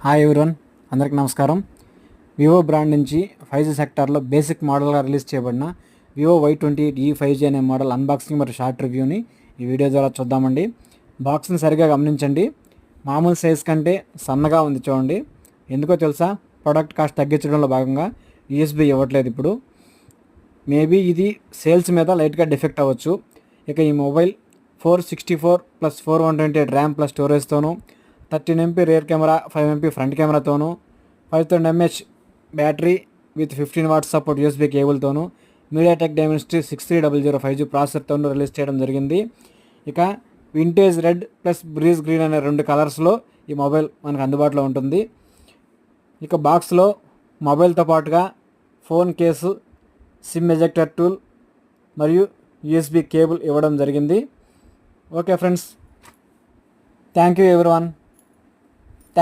Hi everyone, అందరికీ నమస్కారం. Vivo brand నుంచి 5G సెక్టార్లో బేసిక్ మోడల్గా రిలీజ్ చేయబడిన వివో Y28e 5G అనే మోడల్ అన్బాక్సింగ్ మరియు షార్ట్ రివ్యూని ఈ వీడియో ద్వారా చూద్దామండి. బాక్స్ని సరిగా గమనించండి. మామూలు సైజ్ కంటే సన్నగా ఉంది చూడండి. ఎందుకో తెలుసా? ప్రోడక్ట్ కాస్ట్ తగ్గించడంలో భాగంగా USB ఇవ్వట్లేదు ఇప్పుడు. మేబీ ఇది సేల్స్ మీద లైట్గా డిఫెక్ట్ అవ్వచ్చు. ఇక ఈ మొబైల్ 464 + 428 ర్యామ్ ప్లస్ స్టోరేజ్తోనూ 13 MP rear camera 5 MP front కెమెరాతోనూ 5000 mAh battery with 15 watts support USB కేబుల్తోనూ మీడియాటెక్ డైమెన్సిటీ 6300 5G ప్రాసెసర్తోనూ రిలీజ్ చేయడం జరిగింది. ఇక vintage red plus breeze green అనే 2 కలర్స్లో ఈ మొబైల్ మనకు అందుబాటులో ఉంటుంది. ఇక బాక్స్లో మొబైల్తో పాటుగా phone case, SIM ejector tool మరియు USB కేబుల్ ఇవ్వడం జరిగింది. Okay friends, thank you everyone.